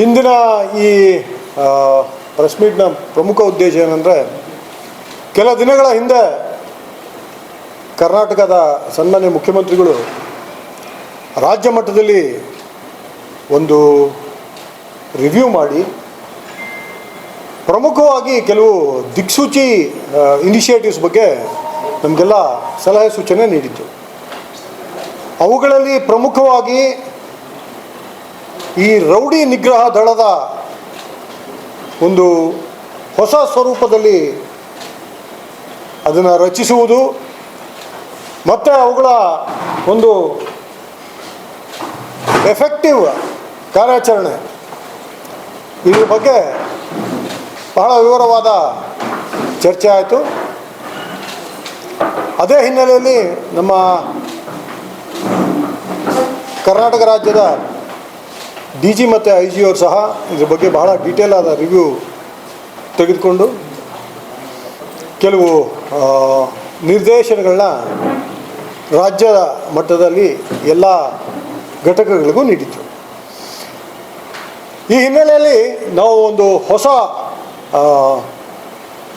ಇಂದಿನ ಈ ಪ್ರೆಸ್ ಮೀಟ್ನ ಪ್ರಮುಖ ಉದ್ದೇಶ ಏನಂದರೆ, ಕೆಲ ದಿನಗಳ ಹಿಂದೆ ಕರ್ನಾಟಕದ ಸನ್ಮಾನ್ಯ ಮುಖ್ಯಮಂತ್ರಿಗಳು ರಾಜ್ಯ ಮಟ್ಟದಲ್ಲಿ ಒಂದು ರಿವ್ಯೂ ಮಾಡಿ ಪ್ರಮುಖವಾಗಿ ಕೆಲವು ದಿಕ್ಸೂಚಿ ಇನಿಷಿಯೇಟಿವ್ಸ್ ಬಗ್ಗೆ ನಮಗೆಲ್ಲ ಸಲಹೆ ಸೂಚನೆ ನೀಡಿತ್ತು. ಅವುಗಳಲ್ಲಿ ಪ್ರಮುಖವಾಗಿ ಈ ರೌಡಿ ನಿಗ್ರಹ ದಳದ ಒಂದು ಹೊಸ ಸ್ವರೂಪದಲ್ಲಿ ಅದನ್ನು ರಚಿಸುವುದು ಮತ್ತು ಅವುಗಳ ಒಂದು ಎಫೆಕ್ಟಿವ್ ಕಾರ್ಯಾಚರಣೆ, ಇದ್ರ ಬಗ್ಗೆ ಬಹಳ ವಿವರವಾದ ಚರ್ಚೆ ಆಯಿತು. ಅದೇ ಹಿನ್ನೆಲೆಯಲ್ಲಿ ನಮ್ಮ ಕರ್ನಾಟಕ ರಾಜ್ಯದ DG ಮತ್ತು IG ಅವರು ಸಹ ಇದ್ರ ಬಗ್ಗೆ ಬಹಳ ಡೀಟೇಲ್ ಆದ ರಿವ್ಯೂ ತೆಗೆದುಕೊಂಡು ಕೆಲವು ನಿರ್ದೇಶನಗಳನ್ನ ರಾಜ್ಯದ ಮಟ್ಟದಲ್ಲಿ ಎಲ್ಲ ಘಟಕಗಳಿಗೂ ನೀಡಿತ್ತು. ಈ ಹಿನ್ನೆಲೆಯಲ್ಲಿ ನಾವು ಒಂದು ಹೊಸ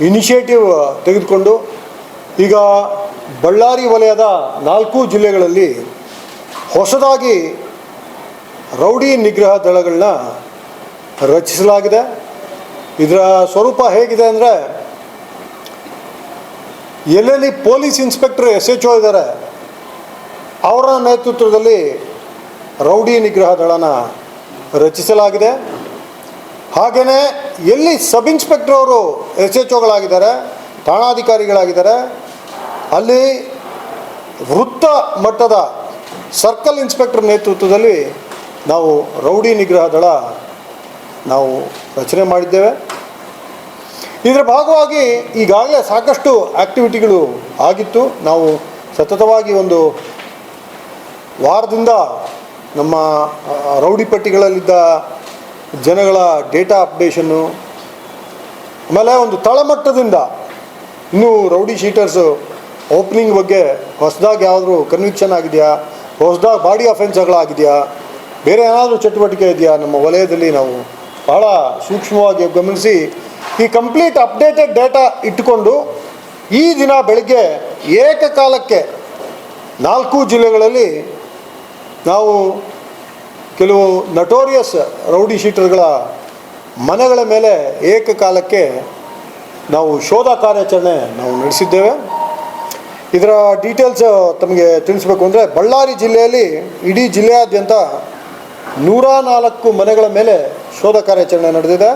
ಇನಿಷಿಯೇಟಿವ್ ತೆಗೆದುಕೊಂಡು ಈಗ ಬಳ್ಳಾರಿ ವಲಯದ 4 ಜಿಲ್ಲೆಗಳಲ್ಲಿ ಹೊಸದಾಗಿ ರೌಡಿ ನಿಗ್ರಹ ದಳಗಳನ್ನ ರಚಿಸಲಾಗಿದೆ. ಇದರ ಸ್ವರೂಪ ಹೇಗಿದೆ ಅಂದರೆ, ಎಲ್ಲೆಲ್ಲಿ ಪೊಲೀಸ್ ಇನ್ಸ್ಪೆಕ್ಟರ್ SHO ಇದ್ದಾರೆ ಅವರ ನೇತೃತ್ವದಲ್ಲಿ ರೌಡಿ ನಿಗ್ರಹ ದಳನ ರಚಿಸಲಾಗಿದೆ. ಹಾಗೆಯೇ ಎಲ್ಲಿ ಸಬ್ ಇನ್ಸ್ಪೆಕ್ಟರ್ ಅವರು SHOಗಳಾಗಿದ್ದಾರೆ, ಠಾಣಾಧಿಕಾರಿಗಳಾಗಿದ್ದಾರೆ, ಅಲ್ಲಿ ವೃತ್ತ ಮಟ್ಟದ ಸರ್ಕಲ್ ಇನ್ಸ್ಪೆಕ್ಟರ್ ನೇತೃತ್ವದಲ್ಲಿ ನಾವು ರೌಡಿ ನಿಗ್ರಹ ದಳ ನಾವು ರಚನೆ ಮಾಡಿದ್ದೇವೆ. ಇದರ ಭಾಗವಾಗಿ ಈಗಾಗಲೇ ಸಾಕಷ್ಟು ಆ್ಯಕ್ಟಿವಿಟಿಗಳು ಆಗಿತ್ತು. ನಾವು ಸತತವಾಗಿ ಒಂದು ವಾರದಿಂದ ನಮ್ಮ ರೌಡಿ ಪಟ್ಟಿಗಳಲ್ಲಿದ್ದ ಜನಗಳ ಡೇಟಾ ಅಪ್ಡೇಷನ್ನು, ಆಮೇಲೆ ಒಂದು ತಳಮಟ್ಟದಿಂದ ಇನ್ನೂ ರೌಡಿ ಶೀಟರ್ಸು ಓಪನಿಂಗ್ ಬಗ್ಗೆ ಹೊಸದಾಗಿ ಯಾವುದಾದ್ರು ಕನ್ವಿಕ್ಷನ್ ಆಗಿದೆಯಾ, ಹೊಸದಾಗಿ ಬಾಡಿ ಅಫೆನ್ಸ್ಗಳಾಗಿದೆಯಾ, ಬೇರೆ ಏನಾದರೂ ಚಟುವಟಿಕೆ ಇದೆಯಾ ನಮ್ಮ ವಲಯದಲ್ಲಿ ನಾವು ಬಹಳ ಸೂಕ್ಷ್ಮವಾಗಿ ಗಮನಿಸಿ ಈ ಕಂಪ್ಲೀಟ್ ಅಪ್ಡೇಟೆಡ್ ಡೇಟಾ ಇಟ್ಟುಕೊಂಡು ಈ ದಿನ ಬೆಳಗ್ಗೆ ಏಕಕಾಲಕ್ಕೆ 4 ಜಿಲ್ಲೆಗಳಲ್ಲಿ ನಾವು ಕೆಲವು ನಟೋರಿಯಸ್ ರೌಡಿ ಶೀಟರ್ಗಳ ಮನೆಗಳ ಮೇಲೆ ಏಕಕಾಲಕ್ಕೆ ನಾವು ಶೋಧ ಕಾರ್ಯಾಚರಣೆ ನಾವು ನಡೆಸಿದ್ದೇವೆ. ಇದರ ಡೀಟೇಲ್ಸ್ ತಮಗೆ ತಿಳಿಸ್ಬೇಕು ಅಂದರೆ, ಬಳ್ಳಾರಿ ಜಿಲ್ಲೆಯಲ್ಲಿ ಇಡೀ ಜಿಲ್ಲೆಯಾದ್ಯಂತ 104 ಮನೆಗಳ ಮೇಲೆ ಶೋಧ ಕಾರ್ಯಾಚರಣೆ ನಡೆದಿದೆ.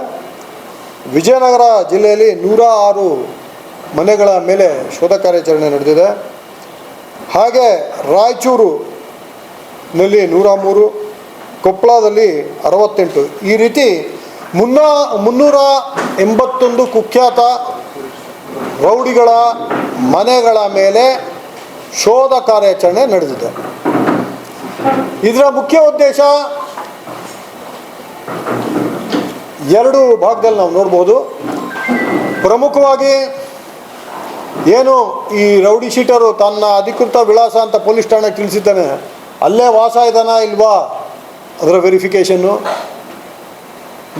ವಿಜಯನಗರ ಜಿಲ್ಲೆಯಲ್ಲಿ 106 ಮನೆಗಳ ಮೇಲೆ ಶೋಧ ಕಾರ್ಯಾಚರಣೆ ನಡೆದಿದೆ. ಹಾಗೆ ರಾಯಚೂರಿನಲ್ಲಿ 103, ಕೊಪ್ಪಳದಲ್ಲಿ 68, ಈ ರೀತಿ 381 ಕುಖ್ಯಾತ ರೌಡಿಗಳ ಮನೆಗಳ ಮೇಲೆ ಶೋಧ ಕಾರ್ಯಾಚರಣೆ ನಡೆದಿದೆ. ಇದರ ಮುಖ್ಯ ಉದ್ದೇಶ 2 ಭಾಗದಲ್ಲಿ ನಾವು ನೋಡ್ಬೋದು. ಪ್ರಮುಖವಾಗಿ ಏನು ಈ ರೌಡಿ ಶೀಟರು ತನ್ನ ಅಧಿಕೃತ ವಿಳಾಸ ಅಂತ ಪೊಲೀಸ್ ಠಾಣೆಗೆ ತಿಳಿಸಿದ್ದಾನೆ, ಅಲ್ಲೇ ವಾಸ ಇದ್ದಾನಾ ಇಲ್ವಾ ಅದರ ವೆರಿಫಿಕೇಷನ್ನು,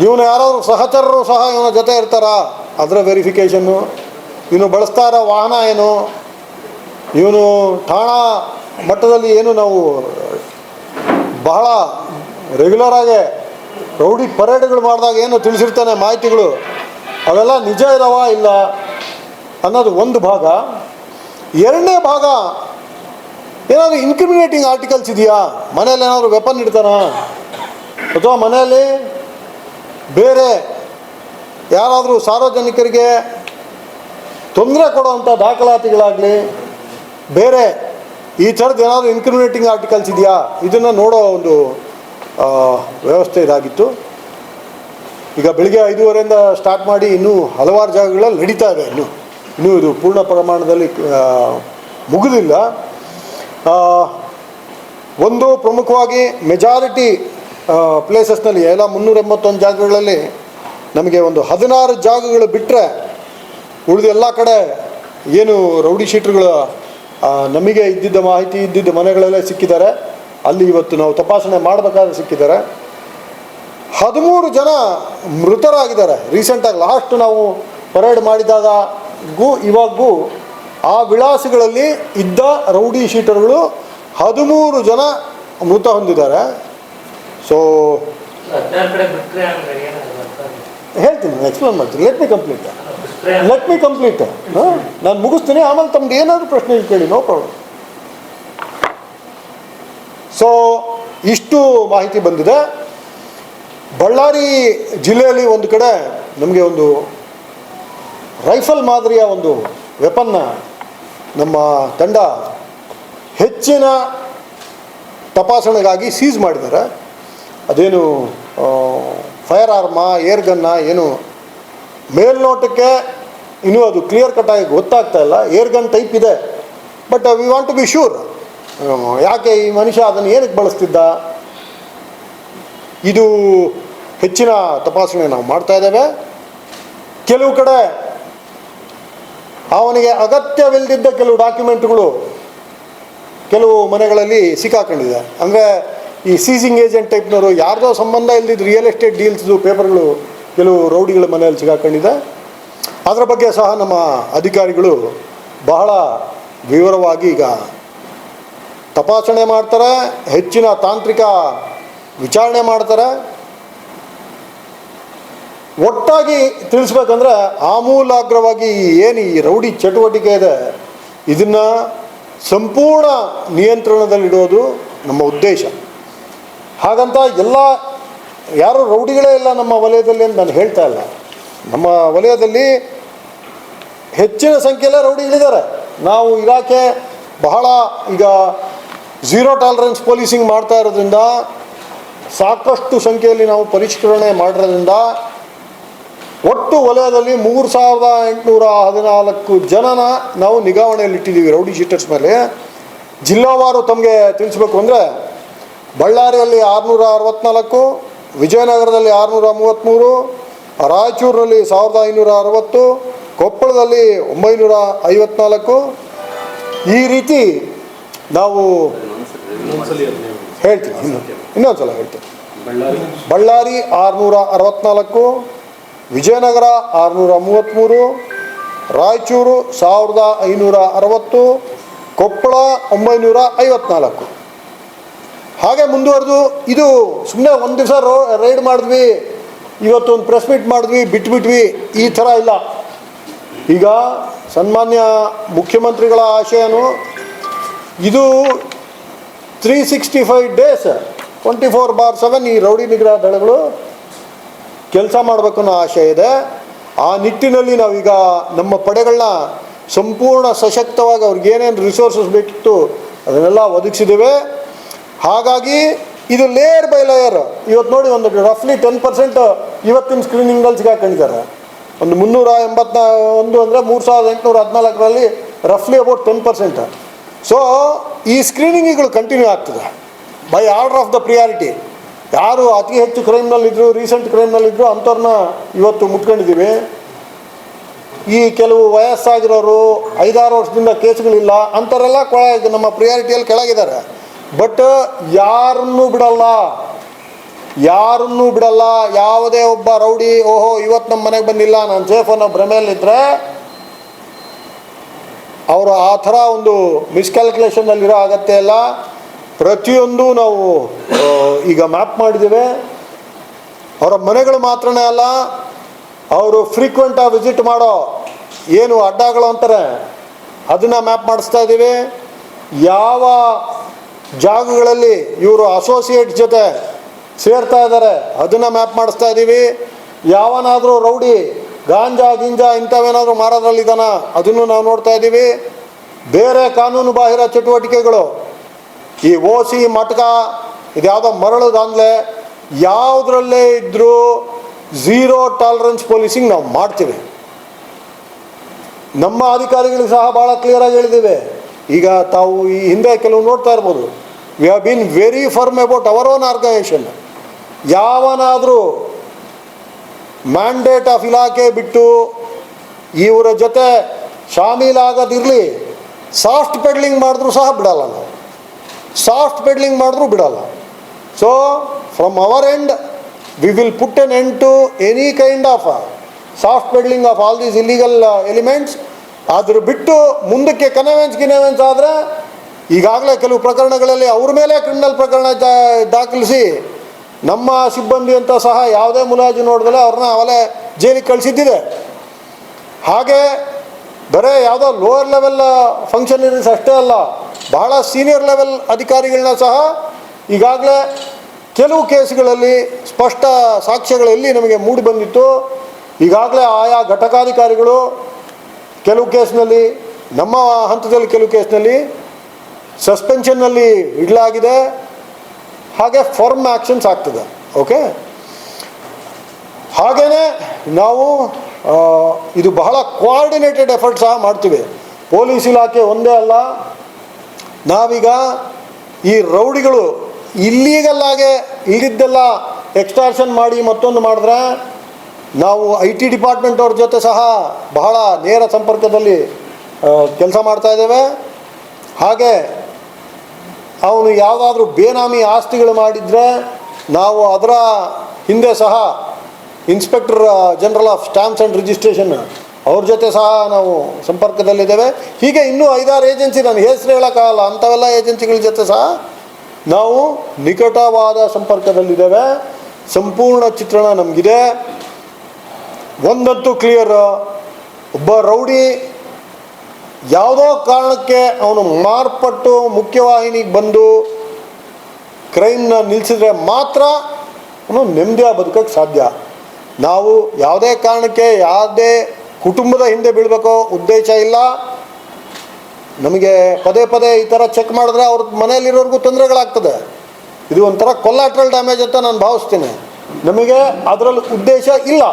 ಇವನು ಯಾರಾದರೂ ಸಹಚರರು ಸಹ ಇವನ ಜೊತೆ ಇರ್ತಾರಾ ಅದರ ವೆರಿಫಿಕೇಷನ್ನು, ಇವನು ಬಳಸ್ತಾ ಇರೋ ವಾಹನ ಏನು, ಇವನು ಠಾಣಾ ಮಟ್ಟದಲ್ಲಿ ಏನು ನಾವು ಬಹಳ ರೆಗ್ಯುಲರಾಗಿ ರೌಡಿ ಪರೇಡ್ಗಳು ಮಾಡಿದಾಗ ಏನು ತಿಳಿಸಿರ್ತಾನೆ ಮಾಹಿತಿಗಳು, ಅವೆಲ್ಲ ನಿಜ ಇದಾವ ಇಲ್ಲ ಅನ್ನೋದು ಒಂದು ಭಾಗ. ಎರಡನೇ ಭಾಗ, ಏನಾದರೂ ಇನ್ಕ್ರಿಮಿನೇಟಿಂಗ್ ಆರ್ಟಿಕಲ್ಸ್ ಇದೆಯಾ, ಮನೇಲಿ ಏನಾದರೂ ವೆಪನ್ ಇಡ್ತಾನ, ಅಥವಾ ಮನೆಯಲ್ಲಿ ಬೇರೆ ಯಾರಾದರೂ ಸಾರ್ವಜನಿಕರಿಗೆ ತೊಂದರೆ ಕೊಡುವಂಥ ದಾಖಲಾತಿಗಳಾಗಲಿ, ಬೇರೆ ಈ ಥರದ್ದು ಏನಾದರೂ ಇನ್ಕ್ರಿಮಿನೇಟಿಂಗ್ ಆರ್ಟಿಕಲ್ಸ್ ಇದೆಯಾ, ಇದನ್ನು ನೋಡೋ ಒಂದು ವ್ಯವಸ್ಥೆ ಇದಾಗಿತ್ತು. ಈಗ ಬೆಳಿಗ್ಗೆ 5:30 ಸ್ಟಾರ್ಟ್ ಮಾಡಿ ಇನ್ನೂ ಹಲವಾರು ಜಾಗಗಳಲ್ಲಿ ನಡೀತಾ ಇದೆ. ಇನ್ನೂ ಇದು ಪೂರ್ಣ ಪ್ರಮಾಣದಲ್ಲಿ ಮುಗಿದಿಲ್ಲ. ಒಂದು ಪ್ರಮುಖವಾಗಿ ಮೆಜಾರಿಟಿ ಪ್ಲೇಸಸ್ನಲ್ಲಿ ಎಲ್ಲ 381 ಜಾಗಗಳಲ್ಲಿ ನಮಗೆ ಒಂದು 16 ಜಾಗಗಳು ಬಿಟ್ಟರೆ ಉಳಿದ ಎಲ್ಲ ಕಡೆ ಏನು ರೌಡಿ ಶೀಟರ್ಗಳು ನಮಗೆ ಇದ್ದಿದ್ದ ಮಾಹಿತಿ ಇದ್ದಿದ್ದ ಮನೆಗಳಲ್ಲೇ ಸಿಕ್ಕಿದ್ದಾರೆ. ಅಲ್ಲಿ ಇವತ್ತು ನಾವು ತಪಾಸಣೆ ಮಾಡಬೇಕಾದ್ರೆ ಸಿಕ್ಕಿದ್ದಾರೆ. 13 ಜನ ಮೃತರಾಗಿದ್ದಾರೆ ರೀಸೆಂಟಾಗಿ. ಲಾಸ್ಟ್ ನಾವು ಪರೇಡ್ ಮಾಡಿದಾಗೂ ಇವಾಗೂ ಆ ವಿಳಾಸಗಳಲ್ಲಿ ಇದ್ದ ರೌಡಿ ಶೀಟರ್ಗಳು 13 ಜನ ಮೃತ ಹೊಂದಿದ್ದಾರೆ. ಸೊ ಹೇಳ್ತೀನಿ, ನಾನು ಎಕ್ಸ್ಪ್ಲೇನ್ ಮಾಡ್ತೀನಿ. ಲೆಟ್ ಮಿ ಕಂಪ್ಲೀಟ್ ನಾನು ಮುಗಿಸ್ತೀನಿ, ಆಮೇಲೆ ತಮ್ದು ಏನಾದರೂ ಪ್ರಶ್ನೆ ಕೇಳಿ, ನೋ ಪ್ರಾಬ್ಲಮ್. ಸೊ ಇಷ್ಟು ಮಾಹಿತಿ ಬಂದಿದೆ. ಬಳ್ಳಾರಿ ಜಿಲ್ಲೆಯಲ್ಲಿ ಒಂದು ಕಡೆ ನಮಗೆ ಒಂದು ರೈಫಲ್ ಮಾದರಿಯ ಒಂದು ವೆಪನ್ನ ನಮ್ಮ ತಂಡ ಹೆಚ್ಚಿನ ತಪಾಸಣೆಗಾಗಿ ಸೀಸ್ ಮಾಡಿದ್ದಾರೆ. ಅದೇನು ಫೈರ್ ಆರ್ಮಾ, ಏರ್ ಗನ್ನ, ಏನು ಮೇಲ್ನೋಟಕ್ಕೆ ಇನ್ನೂ ಅದು ಕ್ಲಿಯರ್ ಕಟ್ಟಾಗಿ ಗೊತ್ತಾಗ್ತಾ ಇಲ್ಲ. ಏರ್ ಗನ್ ಟೈಪ್ ಇದೆ, but we want to be sure. ಯಾಕೆ ಈ ಮನುಷ್ಯ ಅದನ್ನು ಏನಕ್ಕೆ ಬಳಸ್ತಿದ್ದ, ಇದು ಹೆಚ್ಚಿನ ತಪಾಸಣೆ ನಾವು ಮಾಡ್ತಾ ಇದ್ದೇವೆ. ಕೆಲವು ಕಡೆ ಅವನಿಗೆ ಅಗತ್ಯವಿಲ್ಲದಿದ್ದ ಕೆಲವು ಡಾಕ್ಯುಮೆಂಟ್ಗಳು ಕೆಲವು ಮನೆಗಳಲ್ಲಿ ಸಿಕ್ಕಾಕೊಂಡಿದೆ. ಅಂದರೆ ಈ ಸೀಸಿಂಗ್ ಏಜೆಂಟ್ ಟೈಪ್ನವರು ಯಾರ್ದೋ ಸಂಬಂಧ ಇಲ್ಲದಿದ್ದು ರಿಯಲ್ ಎಸ್ಟೇಟ್ ಡೀಲ್ಸ್ದು ಪೇಪರ್ಗಳು ಕೆಲವು ರೌಡಿಗಳ ಮನೆಯಲ್ಲಿ ಸಿಕ್ಕಾಕೊಂಡಿದೆ. ಅದರ ಬಗ್ಗೆ ಸಹ ನಮ್ಮ ಅಧಿಕಾರಿಗಳು ಬಹಳ ವಿವರವಾಗಿ ಈಗ ತಪಾಸಣೆ ಮಾಡ್ತಾರೆ, ಹೆಚ್ಚಿನ ತಾಂತ್ರಿಕ ವಿಚಾರಣೆ ಮಾಡ್ತಾರೆ. ಒಟ್ಟಾಗಿ ತಿಳಿಸ್ಬೇಕಂದ್ರೆ ಆಮೂಲಾಗ್ರವಾಗಿ ಏನು ಈ ರೌಡಿ ಚಟುವಟಿಕೆ ಇದೆ ಇದನ್ನು ಸಂಪೂರ್ಣ ನಿಯಂತ್ರಣದಲ್ಲಿಡೋದು ನಮ್ಮ ಉದ್ದೇಶ. ಹಾಗಂತ ಎಲ್ಲ ಯಾರು ರೌಡಿಗಳೇ ಇಲ್ಲ ನಮ್ಮ ವಲಯದಲ್ಲಿ ಅಂತ ನಾನು ಹೇಳ್ತಾ ಇಲ್ಲ. ನಮ್ಮ ವಲಯದಲ್ಲಿ ಹೆಚ್ಚಿನ ಸಂಖ್ಯೆಯಲ್ಲೇ ರೌಡಿಗಳಿದ್ದಾರೆ. ನಾವು ಇಲಾಖೆ ಬಹಳ ಈಗ ಝೀರೋ ಟಾಲರೆನ್ಸ್ ಪೊಲೀಸಿಂಗ್ ಮಾಡ್ತಾ ಇರೋದ್ರಿಂದ, ಸಾಕಷ್ಟು ಸಂಖ್ಯೆಯಲ್ಲಿ ನಾವು ಪರಿಷ್ಕರಣೆ ಮಾಡಿರೋದ್ರಿಂದ ಒಟ್ಟು ವಲಯದಲ್ಲಿ 3814 ಜನನ ನಾವು ನಿಗಾವಣೆಯಲ್ಲಿಟ್ಟಿದ್ದೀವಿ ರೌಡಿ ಶೀಟರ್ಸ್ ಮೇಲೆ. ಜಿಲ್ಲಾವಾರು ತಮಗೆ ತಿಳಿಸ್ಬೇಕು ಅಂದರೆ ಬಳ್ಳಾರಿಯಲ್ಲಿ 664, ವಿಜಯನಗರದಲ್ಲಿ 633, ರಾಯಚೂರಿನಲ್ಲಿ 1560, ಕೊಪ್ಪಳದಲ್ಲಿ 954. ಈ ರೀತಿ ನಾವು ಹೇಳ್ತೀವಿ. ಇನ್ನೊಂದು ಸಲ ಹೇಳ್ತೀವಿ. ಬಳ್ಳಾರಿ 664, ವಿಜಯನಗರ 633, ರಾಯಚೂರು 1560, ಕೊಪ್ಪಳ 954. ಹಾಗೆ ಮುಂದುವರೆದು ಇದು ಸುಮ್ಮನೆ ಒಂದು ದಿವಸ ರೈಡ್ ಮಾಡಿದ್ವಿ, ಇವತ್ತೊಂದು ಪ್ರೆಸ್ ಮೀಟ್ ಮಾಡಿದ್ವಿ, ಬಿಟ್ಬಿಟ್ವಿ, ಈ ಥರ ಇಲ್ಲ. ಈಗ ಸನ್ಮಾನ್ಯ ಮುಖ್ಯಮಂತ್ರಿಗಳ ಆಶಯನು ಇದು 365 days 24/7 ಈ ರೌಡಿ ನಿಗ್ರಹ ದಳಗಳು ಕೆಲಸ ಮಾಡಬೇಕು ಅನ್ನೋ ಆಶಯ ಇದೆ. ಆ ನಿಟ್ಟಿನಲ್ಲಿ ನಾವೀಗ ನಮ್ಮ ಪಡೆಗಳನ್ನ ಸಂಪೂರ್ಣ ಸಶಕ್ತವಾಗಿ ಅವ್ರಿಗೆ ಏನೇನು ರಿಸೋರ್ಸಸ್ ಬೇಕಿತ್ತು ಅದನ್ನೆಲ್ಲ ಒದಗಿಸಿದ್ದೇವೆ. ಹಾಗಾಗಿ ಇದು ಲೇಯರ್ ಬೈ ಲೇಯರ್. ಇವತ್ತು ನೋಡಿ ಒಂದು ರಫ್ಲಿ 10% ಇವತ್ತಿನ ಸ್ಕ್ರೀನಿಂಗಲ್ಲಿ ಸಿಗಾಕೊಂಡಿದ್ದಾರೆ. ಒಂದು 381 ಅಂದರೆ 3814ರಲ್ಲಿ ರಫ್ಲಿ ಅಬೌಟ್ 10%. ಸೊ ಈ ಸ್ಕ್ರೀನಿಂಗ್ಗಳು ಕಂಟಿನ್ಯೂ ಆಗ್ತದೆ by order of the priority. ಯಾರು ಅತಿ ಹೆಚ್ಚು ಕ್ರೈಮ್ನಲ್ಲಿದ್ದರು, ರೀಸೆಂಟ್ ಕ್ರೈಮ್ನಲ್ಲಿದ್ದರು ಅಂಥವ್ರನ್ನ ಇವತ್ತು ಮುಟ್ಕೊಂಡಿದ್ದೀವಿ. ಈ ಕೆಲವು ವಯಸ್ಸಾಗಿರೋರು 5-6 ವರ್ಷದಿಂದ ಕೇಸ್ಗಳಿಲ್ಲ ಅಂಥವರೆಲ್ಲ ನಮ್ಮ ಪ್ರಿಯಾರಿಟಿಯಲ್ಲಿ ಕೆಳಗಿದ್ದಾರೆ. ಬಟ್ ಯಾರನ್ನೂ ಬಿಡಲ್ಲ. ಯಾವುದೇ ಒಬ್ಬ ರೌಡಿ ಓಹೋ ಇವತ್ತು ನಮ್ಮ ಮನೆಗೆ ಬಂದಿಲ್ಲ ನಾನು ಸೇಫ್ ಅನ್ನೋ ಭ್ರಮೆಯಲ್ಲಿದ್ದರೆ ಅವರು ಆ ಥರ ಒಂದು ಮಿಸ್ಕ್ಯಾಲ್ಕುಲೇಷನ್ನಲ್ಲಿರೋ ಅಗತ್ಯ ಇಲ್ಲ. ಪ್ರತಿಯೊಂದು ನಾವು ಈಗ ಮ್ಯಾಪ್ ಮಾಡಿದ್ದೇವೆ. ಅವರ ಮನೆಗಳು ಮಾತ್ರನೇ ಅಲ್ಲ, ಅವರು ಫ್ರೀಕ್ವೆಂಟಾಗಿ ವಿಸಿಟ್ ಮಾಡೋ ಏನು ಅಡ್ಡಗಳು ಅಂತಾರೆ ಅದನ್ನು ಮ್ಯಾಪ್ ಮಾಡಿಸ್ತಾ ಇದ್ದೀವಿ. ಯಾವ ಜಾಗಗಳಲ್ಲಿ ಇವರು ಅಸೋಸಿಯೇಟ್ ಜೊತೆ ಸೇರ್ತಾ ಇದ್ದಾರೆ ಅದನ್ನು ಮ್ಯಾಪ್ ಮಾಡಿಸ್ತಾ ಇದ್ದೀವಿ. ಯಾವನಾದರೂ ರೌಡಿ ಗಾಂಜಾ ಇಂಥವೇನಾದರೂ ಮಾರೋದ್ರಲ್ಲಿದ್ದಾನ ಅದನ್ನು ನಾವು ನೋಡ್ತಾ ಇದ್ದೀವಿ. ಬೇರೆ ಕಾನೂನು ಬಾಹಿರ ಚಟುವಟಿಕೆಗಳು, ಈ ಓಸಿ ಮಟ್ಕ ಇದ್ಯಾವುದೋ ಮರಳು ದಾಂಧಲೆ ಯಾವುದರಲ್ಲೇ ಇದ್ದರೂ ಝೀರೋ ಟಾಲರೆನ್ಸ್ ಪೊಲೀಸಿಂಗ್ ನಾವು ಮಾಡ್ತೀವಿ. ನಮ್ಮ ಅಧಿಕಾರಿಗಳಿಗೆ ಸಹ ಭಾಳ ಕ್ಲಿಯರಾಗಿ ಹೇಳಿದ್ದೀವಿ. ಈಗ ತಾವು ಈ ಹಿಂದೆ ಕೆಲವು ನೋಡ್ತಾ ಇರ್ಬೋದು. We have been very firm about our own organisation. ಯಾವನಾದರೂ ಮ್ಯಾಂಡೇಟ್ ಆಫ್ ಇಲಾಖೆ ಬಿಟ್ಟು ಇವರ ಜೊತೆ ಶಾಮೀಲಾಗೋದಿರಲಿ, ಸಾಫ್ಟ್ ಪೆಡ್ಲಿಂಗ್ ಮಾಡಿದ್ರೂ ಸಹ ಬಿಡಲ್ಲ ನಾವು. So from our end we will put an end to any kind of soft peddling of all these illegal elements. ಅದ್ರ ಬಿಟ್ಟು ಮುಂದಕ್ಕೆ ಕನೆವೆನ್ಸ್ ಆದರೆ ಈಗಾಗಲೇ ಕೆಲವು ಪ್ರಕರಣಗಳಲ್ಲಿ ಅವ್ರ ಮೇಲೆ ಕ್ರಿಮಿನಲ್ ಪ್ರಕರಣ ದಾಖಲಿಸಿ ನಮ್ಮ ಸಿಬ್ಬಂದಿ ಅಂತ ಸಹ ಯಾವುದೇ ಮುಲಾಜು ನೋಡಿದ್ರೆ ಅವ್ರನ್ನ ಅವಲೇ ಜೈಲಿಗೆ ಕಳಿಸಿದ್ದಿದೆ. ಹಾಗೆ ಬರೀ ಯಾವುದೋ ಲೋವರ್ ಲೆವೆಲ್ ಫಂಕ್ಷನರೀಸ್ ಅಷ್ಟೇ ಅಲ್ಲ, ಬಹಳ ಸೀನಿಯರ್ ಲೆವೆಲ್ ಅಧಿಕಾರಿಗಳನ್ನ ಸಹ ಈಗಾಗಲೇ ಕೆಲವು ಕೇಸ್ಗಳಲ್ಲಿ ಸ್ಪಷ್ಟ ಸಾಕ್ಷ್ಯಗಳಲ್ಲಿ ನಮಗೆ ಮೂಡಿ ಬಂದಿತ್ತು. ಈಗಾಗಲೇ ಆಯಾ ಘಟಕಾಧಿಕಾರಿಗಳು ಕೆಲವು ಕೇಸ್ನಲ್ಲಿ, ನಮ್ಮ ಹಂತದಲ್ಲಿ ಕೆಲವು ಕೇಸ್ನಲ್ಲಿ ಸಸ್ಪೆನ್ಷನ್ನಲ್ಲಿ ಇಡಲಾಗಿದೆ. ಹಾಗೆ ಫರ್ಮ್ ಆ್ಯಕ್ಷನ್ಸ್ ಆಗ್ತದೆ. ಓಕೆ, ಹಾಗೆಯೇ ನಾವು ಇದು ಬಹಳ ಕೋಆರ್ಡಿನೇಟೆಡ್ ಎಫರ್ಟ್ ಸಹ ಮಾಡ್ತೀವಿ. ಪೊಲೀಸ್ ಇಲಾಖೆ ಒಂದೇ ಅಲ್ಲ, ನಾವೀಗ ಈ ರೌಡಿಗಳು ಇಲ್ಲೀಗಲ್ಲಾಗೆ ಇಲ್ಲಿದ್ದೆಲ್ಲ ಎಕ್ಸ್ಟ್ರಾಕ್ಷನ್ ಮಾಡಿ ಮತ್ತೊಂದು ಮಾಡಿದ್ರೆ ನಾವು IT ಡಿಪಾರ್ಟ್ಮೆಂಟ್ ಅವ್ರ ಜೊತೆ ಸಹ ಬಹಳ ನೇರ ಸಂಪರ್ಕದಲ್ಲಿ ಕೆಲಸ ಮಾಡ್ತಾಯಿದ್ದೇವೆ. ಹಾಗೆ ಅವನು ಯಾವುದಾದ್ರೂ ಬೇನಾಮಿ ಆಸ್ತಿಗಳು ಮಾಡಿದರೆ ನಾವು ಅದರ ಹಿಂದೆ ಸಹ inspector general of stamps and registration ಅವ್ರ ಜೊತೆ ಸಹ ನಾವು ಸಂಪರ್ಕದಲ್ಲಿದ್ದೇವೆ. ಹೀಗೆ ಇನ್ನೂ 5-6 ಏಜೆನ್ಸಿ, ನಾನು ಹೆಸರು ಹೇಳೋಕ್ಕಾಗಲ್ಲ, ಅಂಥವೆಲ್ಲ ಏಜೆನ್ಸಿಗಳ ಜೊತೆ ಸಹ ನಾವು ನಿಕಟವಾದ ಸಂಪರ್ಕದಲ್ಲಿದ್ದೇವೆ. ಸಂಪೂರ್ಣ ಚಿತ್ರಣ ನಮಗಿದೆ. ಒಂದಂತೂ ಕ್ಲಿಯರ್, ಒಬ್ಬ ರೌಡಿ ಯಾವುದೋ ಕಾರಣಕ್ಕೆ ಅವನು ಮಾರ್ಪಟ್ಟು ಮುಖ್ಯವಾಹಿನಿಗೆ ಬಂದು ಕ್ರೈಮ್ನ ನಿಲ್ಲಿಸಿದ್ರೆ ಮಾತ್ರ ಅವನು ನೆಮ್ಮದಿಯಾಗಿ ಬದುಕೋಕ್ಕೆ ಸಾಧ್ಯ. ನಾವು ಯಾವುದೇ ಕಾರಣಕ್ಕೆ ಯಾವುದೇ ಕುಟುಂಬದ ಹಿಂದೆ ಬೀಳಬೇಕೋ ಉದ್ದೇಶ ಇಲ್ಲ. ನಮಗೆ ಪದೇ ಪದೇ ಈ ಥರ ಚೆಕ್ ಮಾಡಿದ್ರೆ ಅವ್ರ ಮನೆಯಲ್ಲಿರೋರ್ಗೂ ತೊಂದರೆಗಳಾಗ್ತದೆ. ಇದು ಒಂಥರ ಕೊಲ್ಯಾಟ್ರಲ್ ಡ್ಯಾಮೇಜ್ ಅಂತ ನಾನು ಭಾವಿಸ್ತೀನಿ. ನಮಗೆ ಅದರಲ್ಲಿ ಉದ್ದೇಶ ಇಲ್ಲ.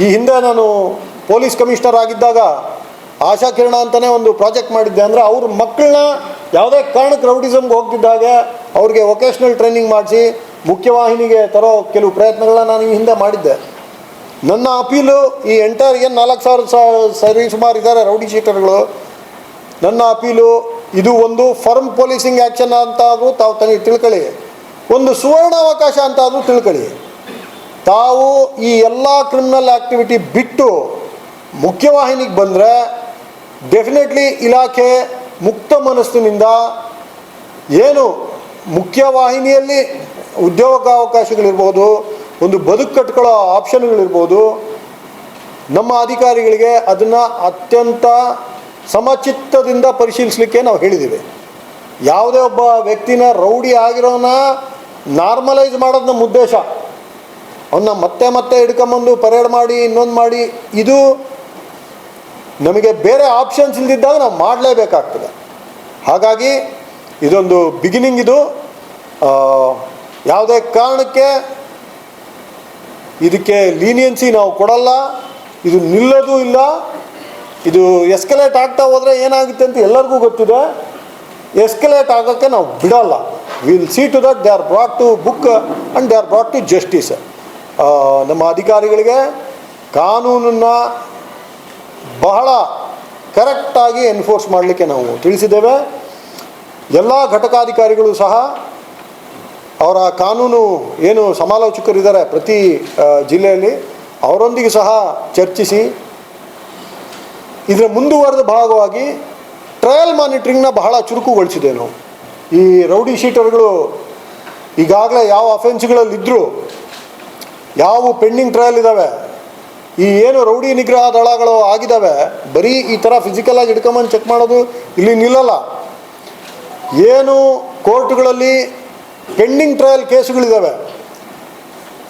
ಈ ಹಿಂದೆ ನಾನು ಪೊಲೀಸ್ ಕಮಿಷನರ್ ಆಗಿದ್ದಾಗ ಆಶಾ ಕಿರಣ ಅಂತಲೇ ಒಂದು ಪ್ರಾಜೆಕ್ಟ್ ಮಾಡಿದ್ದೆ. ಅಂದರೆ ಅವ್ರ ಮಕ್ಕಳನ್ನ ಯಾವುದೇ ಕಾರಣಕ್ಕೆ ರೌಡಿಸಮ್ಗೆ ಹೋಗ್ತಿದ್ದಾಗ ಅವ್ರಿಗೆ ವೊಕೇಶ್ನಲ್ ಟ್ರೈನಿಂಗ್ ಮಾಡಿಸಿ ಮುಖ್ಯವಾಹಿನಿಗೆ ತರೋ ಕೆಲವು ಪ್ರಯತ್ನಗಳನ್ನ ನಾನು ಈ ಹಿಂದೆ ಮಾಡಿದ್ದೆ. ನನ್ನ ಅಪೀಲು ಈ ಎಂಟೈರ್ ಏನು 4,000 ಸರಿ ಸುಮಾರು ಇದ್ದಾರೆ ರೌಡಿ ಶೀಟರ್ಗಳು. ನನ್ನ ಅಪೀಲು ಇದು ಒಂದು ಫರ್ಮ್ ಪೊಲೀಸಿಂಗ್ ಆ್ಯಕ್ಷನ್ ಅಂತಾದರೂ ತಾವು ತಿಳ್ಕೊಳ್ಳಿ, ಒಂದು ಸುವರ್ಣಾವಕಾಶ ಅಂತಾದರೂ ತಿಳ್ಕೊಳ್ಳಿ. ತಾವು ಈ ಎಲ್ಲ ಕ್ರಿಮಿನಲ್ ಆ್ಯಕ್ಟಿವಿಟಿ ಬಿಟ್ಟು ಮುಖ್ಯವಾಹಿನಿಗೆ ಬಂದರೆ ಡೆಫಿನೆಟ್ಲಿ ಇಲಾಖೆ ಮುಕ್ತ ಮನಸ್ಸಿನಿಂದ ಏನು ಮುಖ್ಯವಾಹಿನಿಯಲ್ಲಿ ಉದ್ಯೋಗಾವಕಾಶಗಳಿರ್ಬೋದು, ಒಂದು ಬದುಕು ಕಟ್ಕೊಳ್ಳೋ ಆಪ್ಷನ್ಗಳಿರ್ಬೋದು, ನಮ್ಮ ಅಧಿಕಾರಿಗಳಿಗೆ ಅದನ್ನು ಅತ್ಯಂತ ಸಮಚಿತ್ತದಿಂದ ಪರಿಶೀಲಿಸಲಿಕ್ಕೆ ನಾವು ಹೇಳಿದ್ದೀವಿ. ಯಾವುದೇ ಒಬ್ಬ ವ್ಯಕ್ತಿನ ರೌಡಿ ಆಗಿರೋನ ನಾರ್ಮಲೈಸ್ ಮಾಡೋದು ನಮ್ಮ ಉದ್ದೇಶ. ಅವನ್ನ ಮತ್ತೆ ಮತ್ತೆ ಹಿಡ್ಕೊಂಬಂದು ಪರೇಡ್ ಮಾಡಿ ಇನ್ನೊಂದು ಮಾಡಿ ಇದು ನಮಗೆ ಬೇರೆ ಆಪ್ಷನ್ಸ್ ಇಲ್ದಿದ್ದಾಗ ನಾವು ಮಾಡಲೇಬೇಕಾಗ್ತದೆ. ಹಾಗಾಗಿ ಇದೊಂದು ಬಿಗಿನಿಂಗ್. ಇದು ಯಾವುದೇ ಕಾರಣಕ್ಕೆ ಇದಕ್ಕೆ ಲೀನಿಯನ್ಸಿ ನಾವು ಕೊಡಲ್ಲ. ಇದು ನಿಲ್ಲೋದು ಇಲ್ಲ. ಇದು ಎಸ್ಕಲೇಟ್ ಆಗ್ತಾ ಹೋದರೆ ಏನಾಗುತ್ತೆ ಅಂತ ಎಲ್ಲರಿಗೂ ಗೊತ್ತಿದೆ. ಎಸ್ಕಲೇಟ್ ಆಗೋಕ್ಕೆ ನಾವು ಬಿಡೋಲ್ಲ. Will see to that they are brought to book and they are brought to justice. ನಮ್ಮ ಅಧಿಕಾರಿಗಳಿಗೆ ಕಾನೂನನ್ನು ಬಹಳ ಕರೆಕ್ಟಾಗಿ ಎನ್ಫೋರ್ಸ್ ಮಾಡಲಿಕ್ಕೆ ನಾವು ತಿಳಿಸಿದ್ದೇವೆ. ಎಲ್ಲ ಘಟಕಾಧಿಕಾರಿಗಳು ಸಹ ಅವರ ಕಾನೂನು ಏನು ಸಮಾಲೋಚಕರಿದ್ದಾರೆ ಪ್ರತಿ ಜಿಲ್ಲೆಯಲ್ಲಿ ಅವರೊಂದಿಗೆ ಸಹ ಚರ್ಚಿಸಿ ಇದರ ಮುಂದುವರೆದ ಭಾಗವಾಗಿ ಟ್ರಯಲ್ ಮಾನಿಟ್ರಿಂಗ್ನ ಬಹಳ ಚುರುಕುಗೊಳಿಸಿದೆ. ನಾವು ಈ ರೌಡಿ ಶೀಟರ್ಗಳು ಈಗಾಗಲೇ ಯಾವ ಅಫೆನ್ಸ್ಗಳಲ್ಲಿದ್ದರೂ, ಯಾವ ಪೆಂಡಿಂಗ್ ಟ್ರಯಲ್ ಇದ್ದಾವೆ, ಈ ಏನು ರೌಡಿ ನಿಗ್ರಹ ದಳಗಳು ಆಗಿದ್ದಾವೆ, ಬರೀ ಈ ಥರ ಫಿಸಿಕಲಾಗಿ ಹಿಡ್ಕೊಂಬಂದು ಚೆಕ್ ಮಾಡೋದು ಇಲ್ಲಿ ನಿಲ್ಲಲ್ಲ. ಏನು ಕೋರ್ಟ್ಗಳಲ್ಲಿ ಪೆಂಡಿಂಗ್ ಟ್ರಯಲ್ ಕೇಸುಗಳಿದ್ದಾವೆ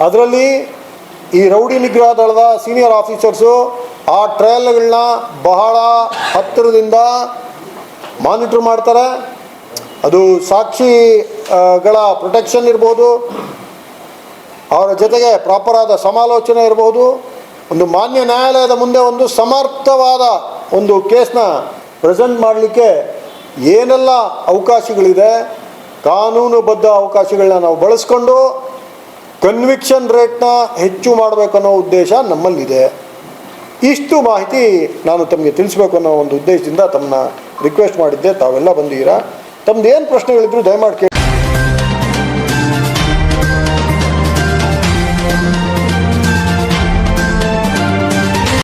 ಅದರಲ್ಲಿ ಈ ರೌಡಿ ನಿಗ್ರಹ ದಳದ ಸೀನಿಯರ್ ಆಫೀಸರ್ಸು ಆ ಟ್ರಯಲ್ಗಳನ್ನ ಬಹಳ ಹತ್ತಿರದಿಂದ ಮಾನಿಟ್ರ್ ಮಾಡ್ತಾರೆ. ಅದು ಸಾಕ್ಷಿಗಳ ಪ್ರೊಟೆಕ್ಷನ್ ಇರ್ಬೋದು, ಅವರ ಜೊತೆಗೆ ಪ್ರಾಪರಾದ ಸಮಾಲೋಚನೆ ಇರ್ಬೋದು. ಒಂದು ಮಾನ್ಯ ನ್ಯಾಯಾಲಯದ ಮುಂದೆ ಒಂದು ಸಮರ್ಥವಾದ ಒಂದು ಕೇಸ್ನ ಪ್ರೆಸೆಂಟ್ ಮಾಡಲಿಕ್ಕೆ ಏನೆಲ್ಲ ಅವಕಾಶಗಳಿದೆ, ಕಾನೂನುಬದ್ಧ ಅವಕಾಶಗಳನ್ನ ನಾವು ಬಳಸ್ಕೊಂಡು ಕನ್ವಿಕ್ಷನ್ ರೇಟ್ನ ಹೆಚ್ಚು ಮಾಡಬೇಕು ಅನ್ನೋ ಉದ್ದೇಶ ನಮ್ಮಲ್ಲಿದೆ. ಇಷ್ಟು ಮಾಹಿತಿ ನಾನು ತಮಗೆ ತಿಳಿಸ್ಬೇಕು ಅನ್ನೋ ಒಂದು ಉದ್ದೇಶದಿಂದ ತಮ್ಮನ್ನ ರಿಕ್ವೆಸ್ಟ್ ಮಾಡಿದ್ದೆ. ತಾವೆಲ್ಲ ಬಂದಿದ್ದೀರಾ. ತಮ್ಮದು ಏನು ಪ್ರಶ್ನೆಗಳಿದ್ರು ದಯಮಾಡಿ ಕೇಳಿ.